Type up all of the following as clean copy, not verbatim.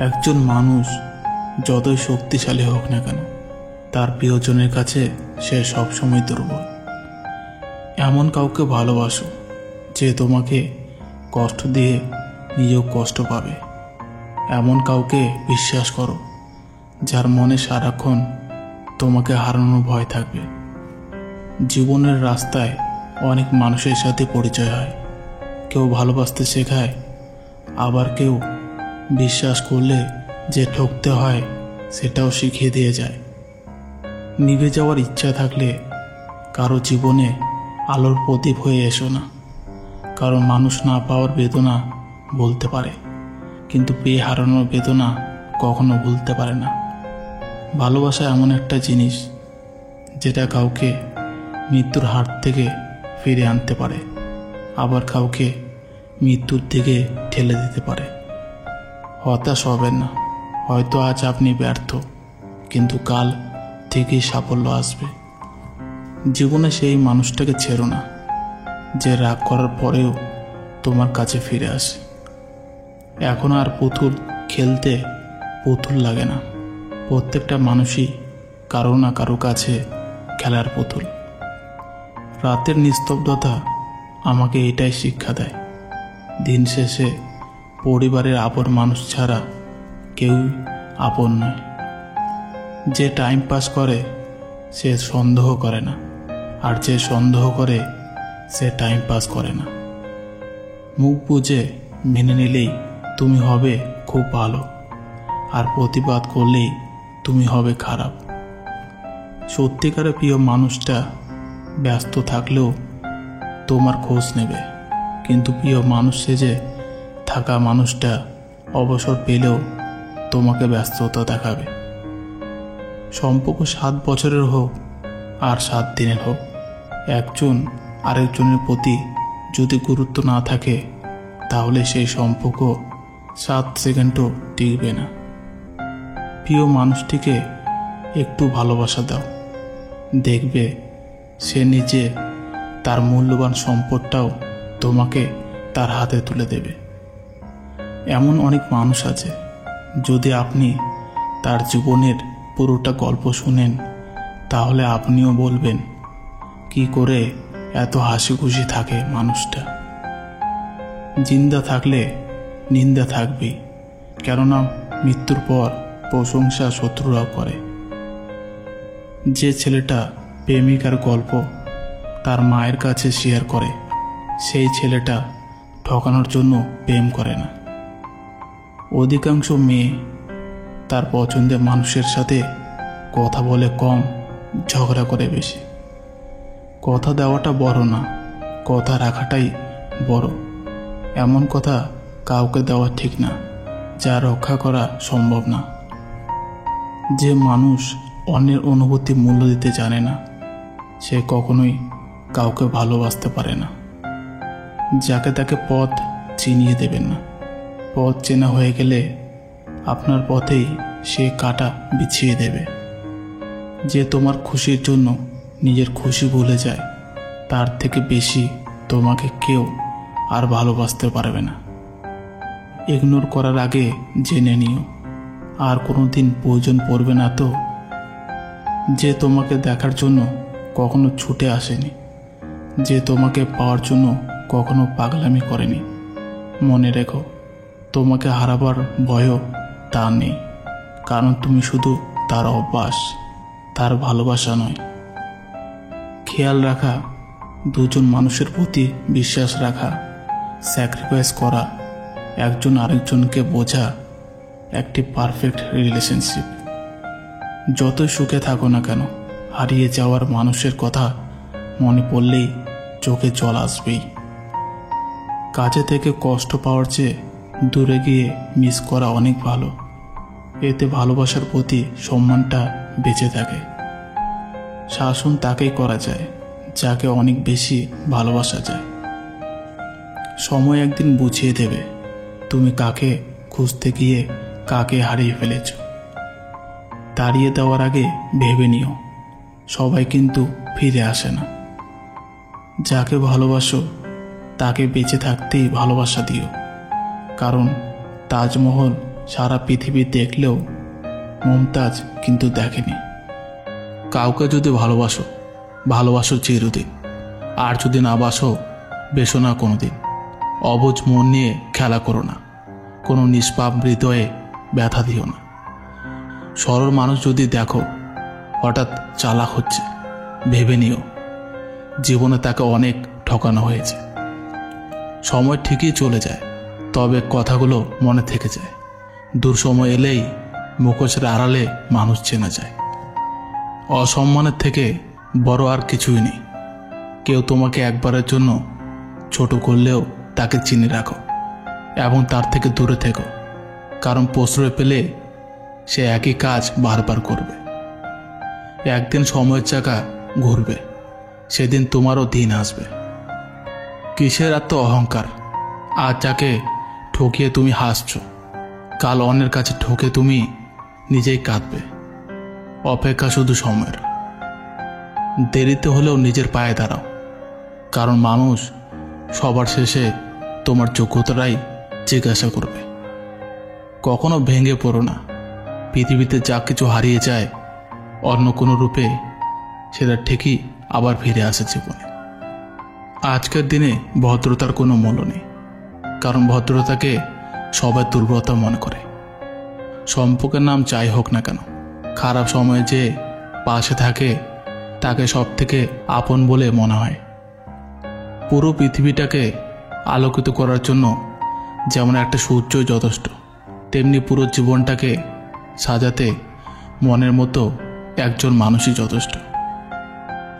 একজন মানুষ যতই শক্তিশালী হোক না কেন, তার প্রিয়জনের কাছে সে সবসময় দুর্বল। এমন কাউকে ভালোবাসো যে তোমাকে কষ্ট দিয়ে নিজেও কষ্ট পাবে। এমন কাউকে বিশ্বাস করো যার মনে সারাক্ষণ তোমাকে হারানোর ভয় থাকবে। জীবনের রাস্তায় অনেক মানুষের সাথে পরিচয় হয়। কেউ ভালোবাসতে শেখায়, আবার কেউ বিশ্বাস করলে যে ঠকতে হয় সেটাও শিখিয়ে দিয়ে যায়। নিভে যাওয়ার ইচ্ছা থাকলে কারো জীবনে আলোর প্রদীপ হয়ে এসো না। কারণ মানুষ না পাওয়ার বেদনা বলতে পারে, কিন্তু পেয়ে হারানোর বেদনা কখনো ভুলতে পারে না। ভালোবাসা এমন একটা জিনিস যেটা কাউকে মৃত্যুর হাত থেকে ফিরে আনতে পারে, আবার কাউকে মৃত্যুর দিকে ঠেলে দিতে পারে। হতাশ হবেন না, হয়তো আজ আপনি ব্যর্থ, কিন্তু কাল থেকেই সাফল্য আসবে। জীবনে সেই মানুষটাকে ছেড়ো না যে রাগ করার পরেও তোমার কাছে ফিরে আসে। এখন আর পুতুল খেলতে পুতুল লাগে না। প্রত্যেকটা মানুষই কারো না কারো কাছে খেলার পুতুল। রাতের নিস্তব্ধতা আমাকে এটাই শিক্ষা দেয়, দিন শেষে পরিবারের আপন মানুষ ছাড়া কেউই আপন নয়। যে টাইম পাস করে সে সন্দেহ করে না, আর যে সন্দেহ করে সে টাইম পাস করে না। মুখ বুঝে মেনে নিলেই তুমি হবে খুব ভালো, আর প্রতিবাদ করলেই তুমি হবে খারাপ। সত্যিকারের প্রিয় মানুষটা ব্যস্ত থাকলেও তোমার খোঁজ নেবে, কিন্তু প্রিয় মানুষ সেজে থাকা মানুষটা অবসর পেলেও তোমাকে ব্যস্ততা দেখাবে। সম্পর্ক 7 বছরের হোক আর 7 দিনের হোক, একজন আরেকজনের প্রতি যদি গুরুত্ব না থাকে তাহলে সেই সম্পর্ক 7 সেকেন্ডও টিকবে না। প্রিয় মানুষটিকে একটু ভালোবাসা দাও, দেখবে সে নিজে তার মূল্যবান সম্পদটাও তোমাকে তার হাতে তুলে দেবে। এমন অনেক মানুষ আছে, যদি আপনি তার জীবনের পুরোটা গল্প শুনেন তাহলে আপনিও বলবেন কি করে এত হাসি খুশি থাকে মানুষটা। জিন্দা থাকলে নিন্দা থাকবেই, কেননা মৃত্যুর পর প্রশংসা শত্রুরাও করে। যে ছেলেটা প্রেমিকার গল্প তার মায়ের কাছে শেয়ার করে, সেই ছেলেটা ঠকানোর জন্য প্রেম করে না। অধিকাংশ মেয়ে তার পছন্দের মানুষের সাথে কথা বলে কম, ঝগড়া করে বেশি। কথা দেওয়াটা বড় না, কথা রাখাটাই বড়। এমন কথা কাউকে দেওয়া ঠিক না যা রক্ষা করা সম্ভব না। যে মানুষ অন্যের অনুভূতি মূল্য দিতে জানে না, সে কখনোই কাউকে ভালোবাসতে পারে না। যাকে তাকে পথ চিনিয়ে দেবেন না। পথ চেনা হয়ে গেলে আপনার পথেই সে কাঁটা বিছিয়ে দেবে। যে তোমার খুশির জন্য নিজের খুশি ভুলে যায়, তার থেকে বেশি তোমাকে কেউ আর ভালোবাসতে পারবে না। ইগনোর করার আগে জেনে নিও, আর কোনো দিন প্রয়োজন পড়বে না তো। যে তোমাকে দেখার জন্য কখনো ছুটে আসেনি, যে তোমাকে পাওয়ার জন্য কখনো পাগলামি করেনি, মনে রেখো তোমাকে হারাবার ভয়ও তার নেই, কারণ তুমি শুধু তার অভ্যাস, তার ভালোবাসা নয়। খেয়াল রাখা, দুজন মানুষের প্রতি বিশ্বাস রাখা, স্যাক্রিফাইস করা, একজন আরেকজনকে বোঝা একটি পারফেক্ট রিলেশনশিপ। যতই সুখে থাকো না কেন, হারিয়ে যাওয়ার মানুষের কথা মনে পড়লেই চোখে জল আসবেই। কাছে থেকে কষ্ট পাওয়ার চেয়ে দূরে গিয়ে মিস করা অনেক ভালো। এতে ভালোবাসার প্রতি সম্মানটা বেঁচে থাকে। শাসন তাকেই করা যায় যাকে অনেক বেশি ভালোবাসা যায়। সময় একদিন বুঝিয়ে দেবে তুমি কাকে খুঁজতে গিয়ে কাকে হারিয়ে ফেলেছ। তাড়িয়ে দেওয়ার আগে ভেবে নিও, সবাই কিন্তু ফিরে আসে না। যাকে ভালোবাসো তাকে বেঁচে থাকতেই ভালোবাসা দিও, কারণ তাজমহল সারা পৃথিবী দেখলেও মমতাজ কিন্তু দেখেনি। কাউকে যদি ভালোবাসো, ভালোবাসো চিরদিন, আর যদি না বাসো, বেসো না কোনোদিন। অবুঝ মন নিয়ে খেলা করো না, কোনো নিষ্পাপ হৃদয়ে ব্যথা দিও না। সরল মানুষ যদি দেখো হঠাৎ চালাক হচ্ছে, ভেবে নিও জীবনে তাকে অনেক ঠকানো হয়েছে। সময় ঠিকই চলে যায়, তবে কথাগুলো মনে থেকে যায়। দূর সময় এলেই মুখোশের আড়ালে মানুষ চেনা যায়। অসম্মানের থেকে বড় আর কিছুই নেই। কেউ তোমাকে একবারের জন্য ছোট করলেও তাকে চিনে রাখো এবং তার থেকে দূরে থেকো, কারণ প্রশ্রয় পেলে সে একই কাজ বারবার করবে। একদিন সময়ের চাকা ঘুরবে, সেদিন তোমারও দিন আসবে। কিসের এত অহংকার? আজ যাকে ঠকিয়ে তুমি হাসছ, কাল অন্যের কাছে ঠকে তুমি নিজেই কাঁদবে। অপেক্ষা শুধু সময়ের। দেরিতে হলেও নিজের পায়ে দাঁড়াও, কারণ মানুষ সবার শেষে তোমার যোগ্যতাটাই জিজ্ঞাসা করবে। কখনো ভেঙে পড়ো না। পৃথিবীতে যা কিছু হারিয়ে যায় অন্য কোনো রূপে সেটা ঠিকই আবার ফিরে আসে জীবনে। আজকের দিনে ভদ্রতার কোনো মূল্য নেই, কারণ ভদ্রতাকে সবাই দুর্বলতা মনে করে। সম্পর্কের নাম যাই হোক না কেন, খারাপ সময়ে যে পাশে থাকে তাকে সব থেকে আপন বলে মনে হয়। পুরো পৃথিবীটাকে আলোকিত করার জন্য যেমন একটা সূর্যই যথেষ্ট, তেমনি পুরো জীবনটাকে সাজাতে মনের মতো একজন মানুষই যথেষ্ট।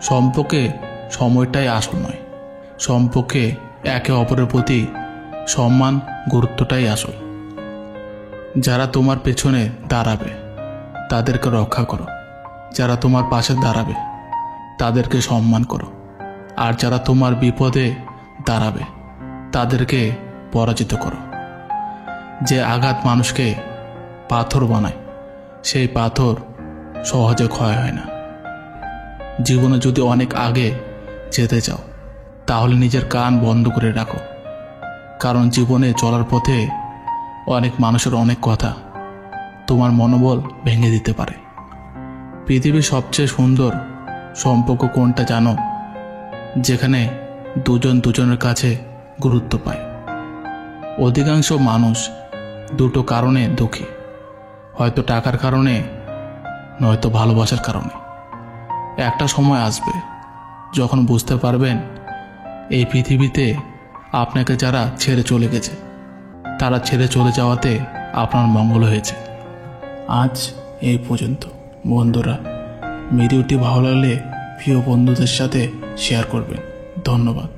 সম্পর্কে সময়টাই আসল নয়, সম্পর্কে একে অপরের প্রতি সম্মান গুরুত্বটাই আসল। যারা তোমার পেছনে দাঁড়াবে তাদেরকে রক্ষা করো, যারা তোমার পাশে দাঁড়াবে তাদেরকে সম্মান করো, আর যারা তোমার বিপদে দাঁড়াবে তাদেরকে পরাজিত করো। যে আঘাত মানুষকে পাথর বানায়, সেই পাথর সহজে ক্ষয় হয় না। জীবনে যদি অনেক আগে যেতে চাও তাহলে নিজের কান বন্ধ করে রাখো, কারণ জীবনে চলার পথে অনেক মানুষের অনেক কথা তোমার মনোবল ভেঙে দিতে পারে। পৃথিবীর সবচেয়ে সুন্দর সম্পর্ক কোনটা জানো? যেখানে দুজন দুজনের কাছে গুরুত্ব পায়। অধিকাংশ মানুষ দুটো কারণে দুঃখী, হয়তো টাকার কারণে, নয়তো ভালোবাসার কারণে। একটা সময় আসবে যখন বুঝতে পারবেন এই পৃথিবীতে আপনাকে যারা ছেড়ে চলে গেছে তারা ছেড়ে চলে যাওয়াতে আপনার মঙ্গল হয়েছে। আজ এই পর্যন্ত। বন্ধুরা, ভিডিওটি ভালো লাগলে প্রিয় বন্ধুদের সাথে শেয়ার করবেন। ধন্যবাদ।